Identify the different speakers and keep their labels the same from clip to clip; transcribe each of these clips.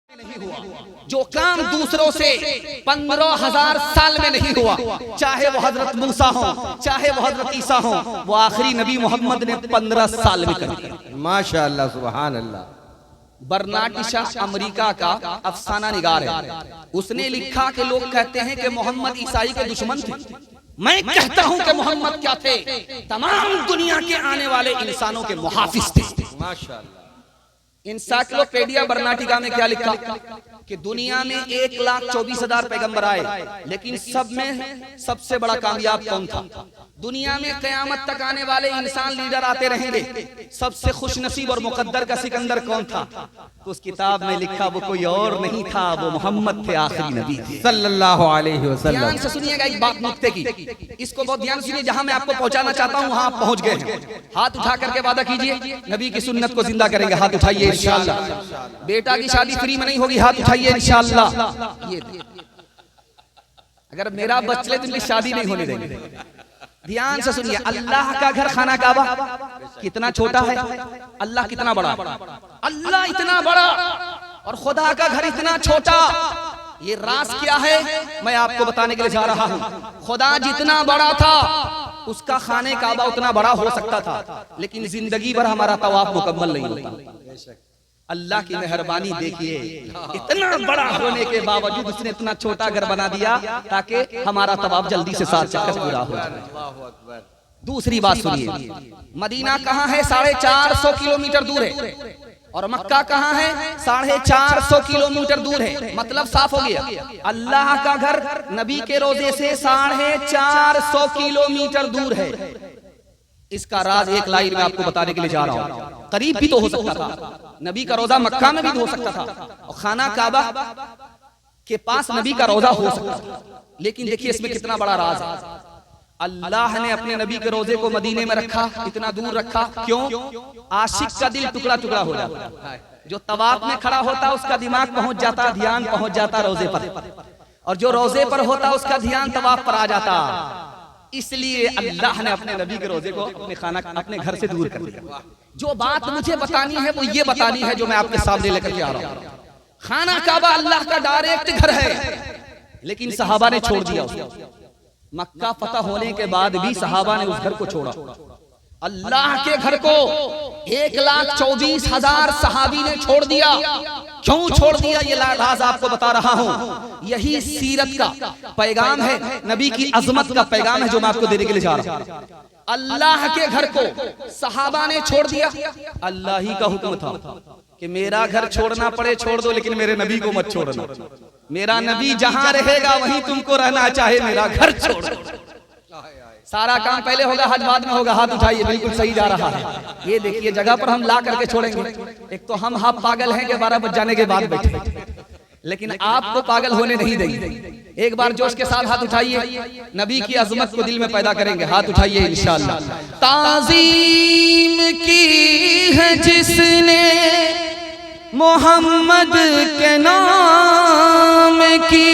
Speaker 1: नहीं हुआ, जो काम दूसरों से 15,000 साल में नहीं हुआ, चाहे वो हजरत मूसा हो, चाहे वो हजरत ईसा हो, वो आखिरी नबी मोहम्मद ने 15 साल में कर दिया।
Speaker 2: माशाअल्लाह, सुभान अल्लाह।
Speaker 1: बर्नार्ड शॉ अमेरिका का अफसाना निगार है, उसने लिखा कि लोग कहते हैं कि मोहम्मद ईसाई के दुश्मन थे। मैं कहता हूं कि मोहम्मद क्या थे? तमाम दुनिया के आने वाले इंसानों के मुहाफिज थे।
Speaker 2: माशाअल्लाह।
Speaker 1: इंसाइक्लोपीडिया बर्नाटिका में क्या लिखा कि दुनिया में 1,24,000 पैगंबर आए, लेकिन सब में सबसे बड़ा कामयाब कौन था? दुनिया में कयामत तक आने वाले इंसान लीडर आते रहेंगे, सबसे खुश नसीब और मुकद्दर का सिकंदर कौन था? तो उस किताब में लिखा वो कोई और नहीं था, वो मोहम्मद थे, आखिरी नबी थे
Speaker 2: सल्लल्लाहु अलैहि वसल्लम।
Speaker 1: ध्यान से सुनिएगा एक बात नुक्ते की, इसको बहुत ध्यान सुनिए, जहां मैं आपको पहुंचाना चाहता हूं वहां आप पहुंच गए हैं। हाथ उठा करके वादा कीजिए नबी की सुन्नत को जिंदा करेंगे। हाथ उठाइए इंशाअल्लाह। बेटा की शादी फ्री में नहीं होगी, हाथ उठाइए इंशाअल्लाह। ये अगर मेरा बच्चे तो इनकी शादी नहीं होने देंगे। ध्यान से सुनिए, अल्लाह का घर खाना काबा कितना छोटा है, अल्लाह कितना बड़ा, अल्लाह इतना बड़ा और खुदा का घर इतना छोटा। ये राज क्या है मैं आपको बताने के लिए जा रहा हूँ। खुदा जितना बड़ा था उसका खाने काबा उतना बड़ा हो सकता था, लेकिन जिंदगी भर हमारा तवाफ मुकम्मल नहीं होता। अल्लाह की मेहरबानी देखिए, इतना बड़ा होने के बावजूद उसने इतना छोटा घर बना दिया ताकि हमारा तवाफ जल्दी से 7 चक्कर पूरा हो जाए। दूसरी बात सुनिए, मदीना कहाँ है? 450 किलोमीटर दूर है, और मक्का कहाँ है? 450 किलोमीटर दूर है। मतलब साफ हो गया, अल्लाह का घर नबी के रोजे से 450 किलोमीटर दूर है। इसका राज एक लाइन में आपको बताने के लिए जा रहा हूं। करीब भी तो हो सकता था, नबी का रोजा मक्का में भी हो सकता था, और खाना काबा के पास नबी का रोजा हो सकता था, लेकिन देखिए इसमें कितना बड़ा राज है। अल्लाह ने अपने नबी के रोजे को मदीने में रखा, इतना दूर रखा, क्यों? आशिक का दिल टुकड़ा टुकड़ा हो जाता, जो तवाफ में खड़ा होता उसका दिमाग पहुंच जाता, ध्यान पहुंच जाता रोजे पर, और जो रोजे पर होता उसका ध्यान तवाफ पर आ जाता। इसलिए अल्लाह ने अपने नबी के रोजे को अपने घर से दूर कर दिया। जो बात मुझे बतानी है वो ये बतानी है जो मैं आपके सामने लेकर के आ रहा हूं। खाना काबा अल्लाह का डायरेक्ट घर है, लेकिन सहाबा ने छोड़ दिया उसको। मक्का फतह होने के बाद भी सहाबा ने उस घर को छोड़ा। अल्लाह के घर को 1,24,000 सहाबी ने छोड़ दिया। क्यों छोड़ दिया ये राज आपको बता रहा हूं। यही सीरत का पैगाम है, नबी की अजमत का पैगाम है जो मैं आपको देने के लिए जा रहा हूं। अल्लाह के घर को सहाबा ने छोड़ दिया। अल्लाह ही का हुक्म था कि मेरा घर छोड़ना पड़े छोड़ दो, लेकिन मेरे नबी को मत छोड़ना। मेरा नबी जहां रहेगा वहीं तुमको रहना, चाहे मेरा घर छोड़ दो। सारा काम पहले होगा, हज बाद में होगा। हाथ उठाइए, बिल्कुल सही जा रहा है। ये देखिए जगह पर हम ला करके छोड़ेंगे। एक तो हम हाफ पागल हैं कि 12 बज जाने के बाद बैठे, लेकिन आपको पागल होने नहीं देंगे। एक बार जोश के साथ हाथ उठाइए, नबी की अजमत को दिल में पैदा करेंगे। हाथ उठाइए इंशाअल्लाह। ताज़ीम की है जिसने मोहम्मद के नाम की,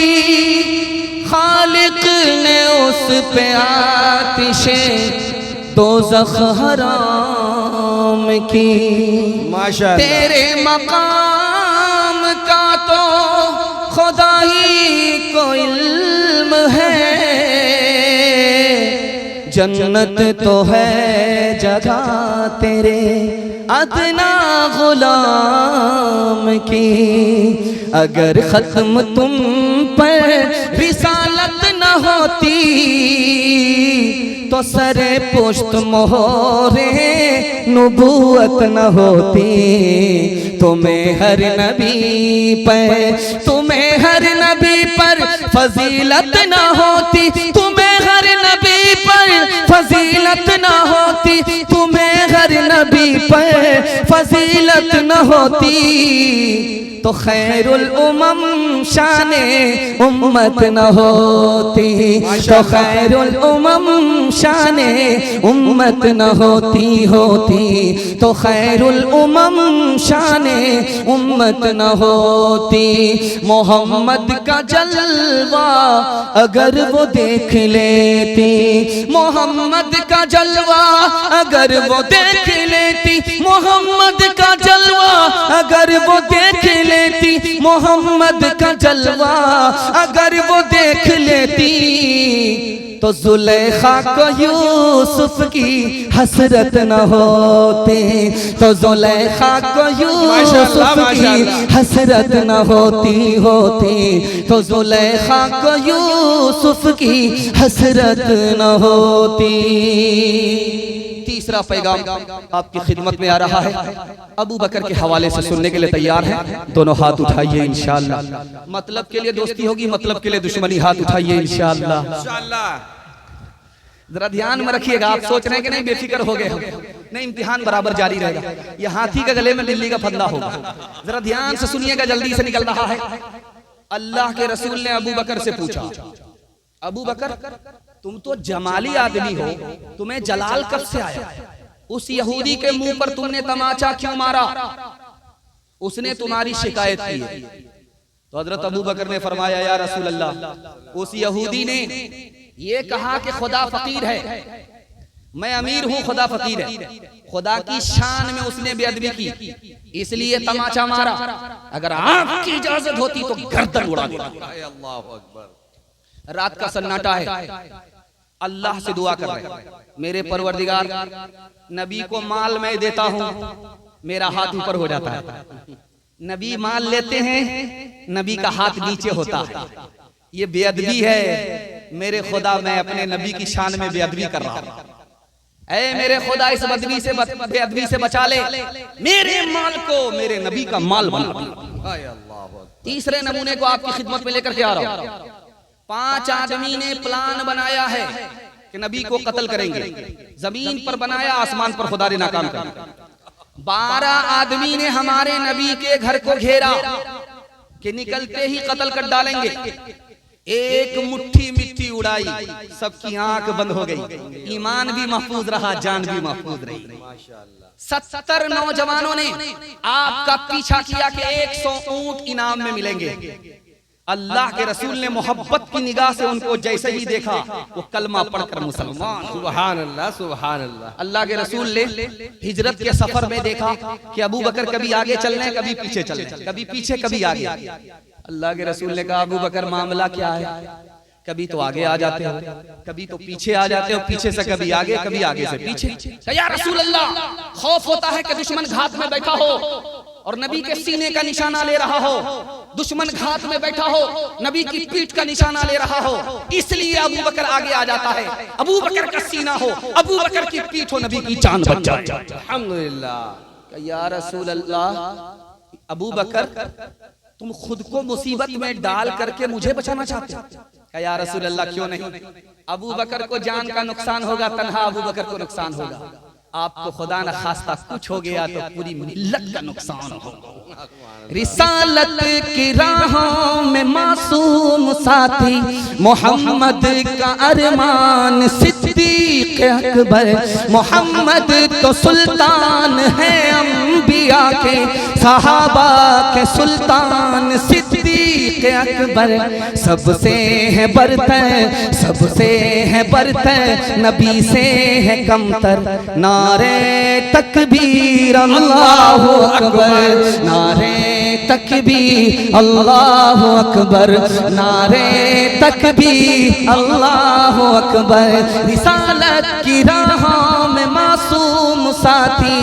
Speaker 1: खालिक ने उस पे आतिशे दोज़ख हराम की। माशाअल्लाह। तेरे मकाम का तो खुदा ही को इल्म है, जन्नत तो है जगह तेरे अदना गुलाम की। अगर खत्म तुम पर रिसालत न होती तो सरे पुश्त मोहरे नबूवत न होती। तुम्हें हर नबी पर फजीलत न होती, तुम्हें हर नबी पर फजीलत न होती, तुम्हें हर नबी पर फजीलत न होती तो खैरुल उमम शाने उम्मत न होती, तो खैरुल उमम शाने उम्मत न होती तो खैरुल उमम शाने उम्मत न होती। मोहम्मद का जलवा अगर वो देख लेती, मोहम्मद का जलवा अगर वो देख लेती, मोहम्मद मोहम्मद का जलवा अगर वो देख लेती, मोहम्मद का जलवा अगर वो देख लेती, तो जुलेखा को यूसुफ की हसरत न होती, तो जुलेखा को यूसुफ की हसरत न होती, तो जुलेखा को यूसुफ की हसरत न होती। तीसरा पैगाम आपकी खिदमत में आ रहा है, अबू बकर के हवाले से सुनने के लिए तैयार हैं? दोनों हाथ उठाइए इंशाअल्लाह। मतलब के लिए दोस्ती होगी, मतलब के लिए दुश्मनी, हाथ उठाइए इंशाअल्लाह। जरा ध्यान में रखिएगा, आप सोच रहे हैं कि नहीं बेफिक्र हो गए, नहीं, इम्तिहान बराबर जारी रहेगा। ये हाथी के गले में दिल्ली का फंदा होगा। जरा ध्यान से सुनिएगा, जल्दी से निकल रहा है। अल्लाह के रसूल ने अबू बकर से पूछा, अबू बकर तुम तो जमाली आदमी हो, तुम्हें जलाल कब से आया? उस यहूदी के मुंह पर तुमने तमाचा क्यों मारा? उसने तुम्हारी शिकायत की है। तो हजरत अबू बकर ने फरमाया, या रसूल अल्लाह, उस यहूदी ने ये कहा कि खुदा फकीर है, मैं अमीर हूं, खुदा फकीर है। खुदा की शान में उसने बेअदबी की, इसलिए तमाचा मारा। अगर आपकी इजाजत होती तो गर्दन उड़ा देता।
Speaker 2: अल्लाह अकबर।
Speaker 1: रात का सन्नाटा है, अल्लाह से दुआ कर रहे हैं, मेरे परवरदिगार, नबी को माल मैं देता हूं, मेरा हाथ ऊपर हो जाता है। नबी माल लेते हैं, नबी का हाथ नीचे होता है। ये बेअदबी है मेरे खुदा, मैं अपने नबी की शान में बेअदबी कर रहा हूं। ऐ मेरे खुदा, इस बेअदबी से बचा ले, मेरे माल को मेरे नबी का माल बना। तीसरे नमूने को आपकी खिदमत में लेकर के आ रहा हूं। 5 आदमी ने प्लान बनाया है कि नबी को कत्ल करेंगे। जमीन पर बनाया, आसमान पर खुदा ने नाकाम कर दिया। 12 आदमी ने हमारे नबी के घर को घेरा कि निकलते ही कत्ल कर डालेंगे। एक मुट्ठी मिट्टी उड़ाई, सबकी आंख बंद हो गई, ईमान भी महफूज रहा, जान भी महफूज रही। 70 नौजवानों ने आपका पीछा किया कि 100 ऊंट इनाम में मिलेंगे। अल्लाह के रसूल ने मोहब्बत की निगाह से उनको जैसे ही देखा, वो कलमा पढ़कर मुसलमान।
Speaker 2: सुभान अल्लाह, सुभान अल्लाह।
Speaker 1: अल्लाह के रसूल ने हिजरत के सफर में देखा कि अबू बकर कभी आगे चल रहे हैं, कभी पीछे चल रहे हैं, कभी पीछे कभी आगे। अल्लाह के रसूल ने कहा, अबू बकर मामला क्या है? कभी तो आगे आ जाते हो, कभी तो पीछे आ जाते हो, पीछे से कभी आगे, कभी आगे से पीछे। या रसूल अल्लाह, खौफ होता है कि दुश्मन घात में बैठा हो और नबी के सीने का निशाना ले रहा हो, दुश्मन घात में बैठा हो, नबी की पीठ का निशाना ले रहा हो, इसलिए अबू बकर आगे आ जाता है। अबू बकर का सीना हो, अबू बकर की पीठ हो, नबी की जान बच जाए। अल्हम्दुलिल्लाह। या रसूल अल्लाह, अबू बकर तुम खुद को मुसीबत में डाल करके मुझे बचाना चाहते हो? या रसूल अल्लाह, क्यों नहीं? अबू बकर को जान का नुकसान होगा, तन्हा अबू बकर को नुकसान होगा। आपको खुदा न खास्ता कुछ हो गया तो पूरी मिल्लत का नुकसान होगा। रिसालत की राहों में मासूम साथी, मोहम्मद का अरमान सिद्दीक अकबर। मोहम्मद तो सुल्तान है अंबिया के, सहाबा के सुल्तान सिद्दीक अकबर। सबसे है बरतर, सबसे है बरतर, नबी से है कमतर। नारे तकबीर अल्लाहु अकबर, नारे तकबीर अल्लाहु अकबर, नारे तकबीर अल्लाहु अकबर। रिसालत की राहों में मासूम साथी,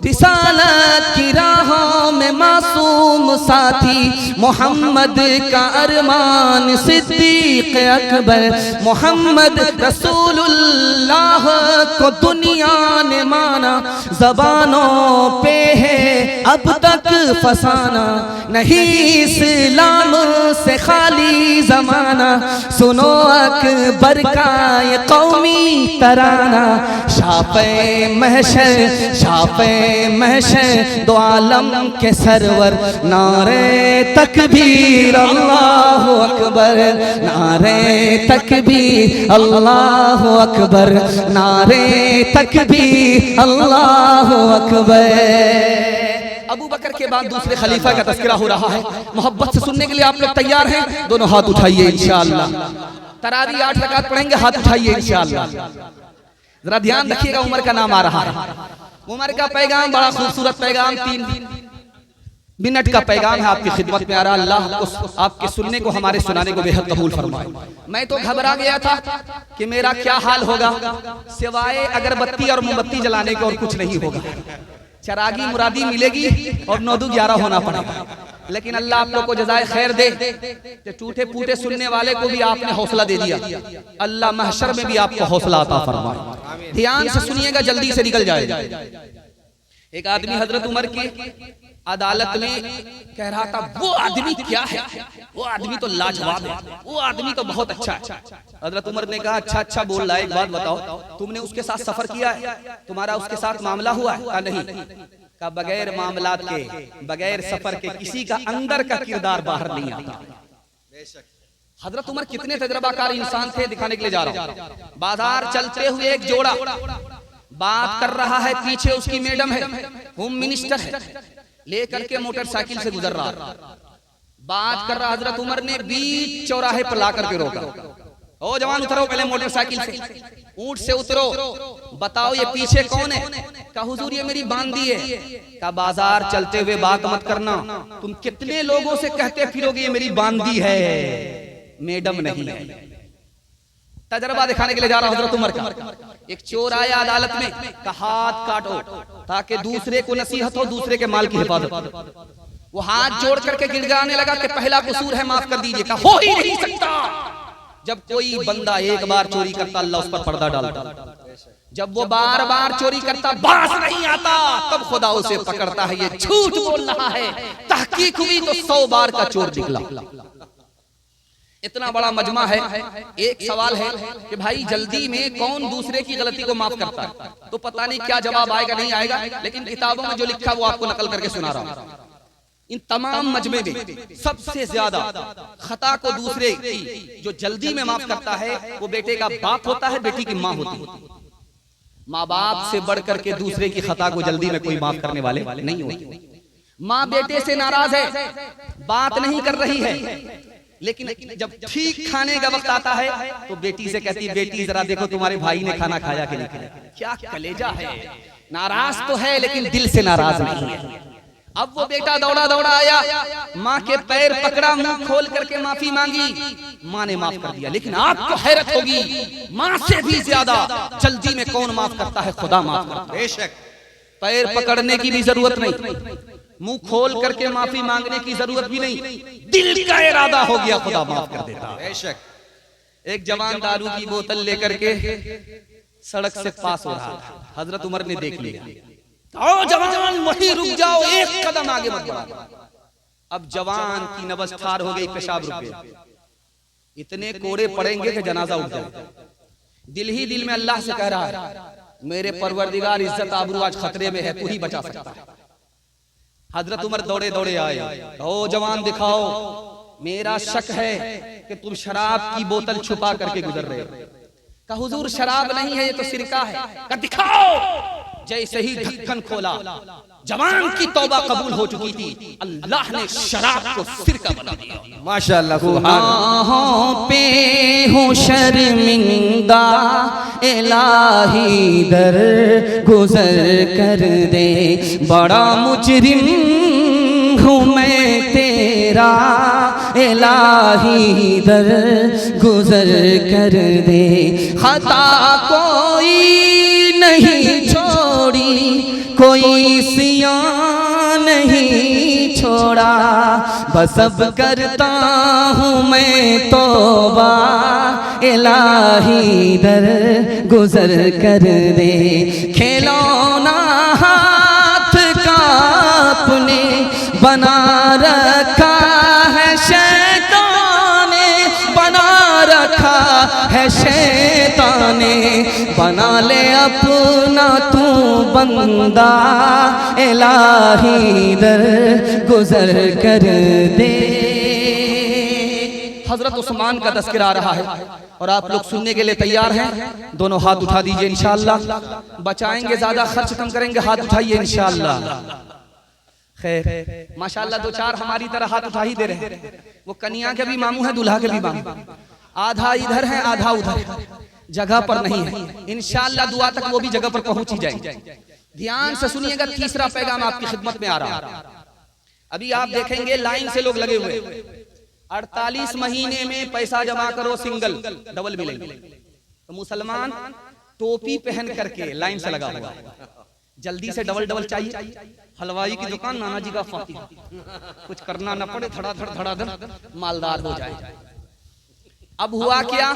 Speaker 1: रिसालत की राहों में मासूम साथी, मोहम्मद का अरमान सिद्दीक अकबर। मोहम्मद रसूलुल्लाह को दुनिया ने माना, ज़बानों पे है अब तक फसाना, नहीं इस्लाम से खाली ज़माना। सुनो अकबर का ये कौमी तराना, शाफ़े महशर, शाफ़े महशर दो आलम के सरवर। नारे तकबीर अल्लाहु अकबर, नारे तकबीर अल्लाहु अकबर, नारे तकबीर अल्लाहु अकबर। अबू बकर के बाद दूसरे खलीफा का तज़किरा हो रहा है। मोहब्बत से सुनने के लिए आप लोग तैयार हैं? दोनों हाथ उठाइए इंशाअल्लाह। तरावी 8 रकात पढ़ेंगे, हाथ उठाइए इंशाअल्लाह। जरा ध्यान रखिएगा, उमर का नाम आ रहा है। उमर का पैगाम बड़ा खूबसूरत पैगाम, 3 मिनट का पैगाम है आपकी खिदमत में आ रहा। अल्लाह आपके सुनने को हमारे सुनाने को बेहद कबूल फरमाए। मैं तो घबरा गया था कि मेरा क्या हाल होगा, सिवाय अगरबत्ती और मोमबत्ती जलाने को और कुछ नहीं होगा। चरागी मुरादी मिलेगी और 9-11 होना पड़ेगा। लेकिन अल्लाह आप लोग को जज़ाए खैर दे कि टूटे फूटे सुनने वाले को भी आपने हौसला दे दिया। अल्लाह महशर में भी आपको हौसला अता फरमाए। ध्यान से सुनिएगा, जल्दी से निकल जाएगा। एक आदमी हजरत उमर की अदालत में कह रहा था, वो आदमी क्या है, वो आदमी तो लाजवाब है, वो आदमी तो बहुत अच्छा है। हजरत उमर ने कहा, अच्छा बोल रहा है, एक बात बताओ, तुमने उसके साथ सफर किया है, तुम्हारा उसके साथ मामला हुआ है? कहा नहीं। कहा बगैर मामलात के, बगैर सफर के किसी का अंदर का किरदार बाहर नहीं आता। हजरत उमर कितने तजर्बाकार इंसान थे, दिखाने के लिए जा रहा हूं। बाजार चलते हुए एक जोड़ा बात कर रहा है, पीछे उसकी मैडम है, होम मिनिस्टर है, लेकर के मोटरसाइकिल से गुजर रहा, बात कर रहा। हजरत उमर ने बीच चौराहे पर ला करके रोका, ओ जवान उतरो पहले मोटरसाइकिल से, ऊंट से उतरो, बताओ ये पीछे कौन है? कहा हुजूर ये मेरी बांदी है। कहा बाजार चलते हुए बात मत करना, तुम कितने लोगों से कहते फिरोगे ये मेरी बांदी है, मैडम नहीं है। तजर्बा दिखाने के लिए जा रहा हजरत उमर का। एक चोर आया अदालत में, का हाथ काटो ताकि दूसरे को नसीहत हो, दूसरे के माल की हिफाजत। वो हाथ जोड़ करके गिड़गिड़ाने लगा कि पहला कसूर है, माफ कर दीजिए। कहा हो ही नहीं सकता। जब कोई बंदा एक बार चोरी करता, अल्लाह उस पर पर्दा डालता। जब वो बार बार चोरी करता, बास नहीं आता, तब खुदा उसे पकड़ता है, ये झूठ बोल रहा है। तहकीक हुई तो 100 बार का चोर निकला। इतना बड़ा मजमा है। एक सवाल है कि भाई जल्दी में कौन दूसरे की गलती को माफ करता है? तो पता नहीं क्या जवाब आएगा नहीं आएगा, लेकिन किताबों में जो लिखा वो आपको नकल करके सुना रहा हूं। इन तमाम मजमे में सबसे ज्यादा खता को दूसरे की जो जल्दी में माफ करता है वो बेटे का बाप होता है, बेटी की माँ होती है। माँ बाप से बढ़ करके दूसरे की खता को जल्दी में कोई माफ करने वाले नहीं होते। माँ बेटे से नाराज है, बात नहीं कर रही है, लेकिन जब ठीक खाने का वक्त आता है तो बेटी से कहती है, बेटी जरा देखो तुम्हारे भाई ने खाना खाया कि नहीं खाया। क्या कलेजा है, नाराज तो है लेकिन दिल से नाराज नहीं है। अब वो बेटा दौड़ा दौड़ा आया, माँ के पैर पकड़ा, मुंह खोल करके माफी मांगी, माँ ने माफ कर दिया। लेकिन आपको हैरत होगी, माँ से भी ज्यादा जल्दी में कौन माफ करता है? खुदा माफ करता है। बेशक पैर पकड़ने की भी जरूरत नहीं, मुंह खोल करके माफी मांगने की जरूरत भी नहीं, दिल का इरादा हो गया, खुदा माफ कर देता। बेशक एक जवान दारू की बोतल लेकर के सड़क से पास हो रहा था, हजरत उमर ने देख लिया, आओ जवान वहीं रुक जाओ, एक कदम आगे मत बढ़ो। अब जवान की नब्ज ठार हो गई, पेशाब रुक गया, इतने कोड़े पड़ेंगे कि जनाजा उठ जाए। दिल ही दिल में अल्लाह से कह रहा है, मेरे परवरदिगार इज्जत आबरू आज खतरे में है, तू ही बचा सकता है। हजरत उमर दौड़े दौड़े आए, ओ जवान दिखाओ, मेरा शक है कि तुम शराब की बोतल छुपा करके गुजर रहे हो। कहा हुजूर शराब नहीं है, ये तो सिरका है। कहा दिखाओ। जैसे ही ढक्कन खोला, जवान की तौबा कबूल हो चुकी थी, अल्लाह ने शराब को सिरका बना दिया। माशाअल्लाह, गुनाहों पे हूँ शर्मिंदा, इलाही दर गुजर कर दे, बड़ा मुजरिम हूँ मैं तेरा, इलाही दर गुजर कर दे, खता कोई नहीं छोड़ी, कोई सियान नहीं छोड़ा, बस अब करता हूँ मैं तौबा, इलाही दर गुजर कर दे, खिलौना हाथ का अपने बना रखा है शैतान ने, बना रखा है शैतान ने, बना ले अपना तू बंदा, इलाही दर गुजर कर दे। हजरत उस्मान का तज़किरा आ रहा है और आप लोग सुनने के लिए तैयार हैं? दोनों हाथ उठा दीजिए, इंशाअल्लाह बचाएंगे, ज्यादा खर्च कम करेंगे, हाथ उठाइए इंशाअल्लाह। खैर माशाअल्लाह 2-4 हमारी तरह हाथ उठा ही दे रहे हैं। वो कन्या के भी मामू है, दूल्हा के भी मामू, आधा इधर है आधा उधर, जगह पर नहीं है। इंशाअल्लाह दुआ तक वो भी जगह पर पहुंच ही जाएंगे। ध्यान से सुनिएगा, तीसरा पैगाम आपकी खिदमत में आ रहा है। अभी आप देखेंगे लाइन से लोग लगे हुए, 48 महीने में पैसा जमा करो, सिंगल डबल मिलेंगे। तो मुसलमान टोपी पहन करके लाइन से लगा हुआ, जल्दी से डबल डबल चाहिए। हलवाई की दुकान, नाना जी का फातिहा, कुछ करना न पड़े, धड़ाधड़ मालदार हो जाए। अब हुआ क्या,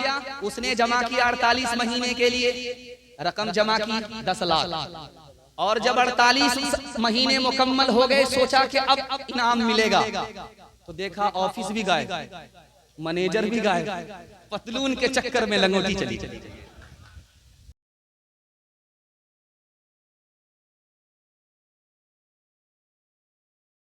Speaker 1: उसने जमा किया 48 महीने के लिए, रकम जमा की 10 लाख, और जब 48 महीने मुकम्मल हो गए, सोचा कि अब इनाम मिलेगा, तो देखा ऑफिस भी गायब, मैनेजर भी गायब, पतलून के चक्कर में लंगोटी चली।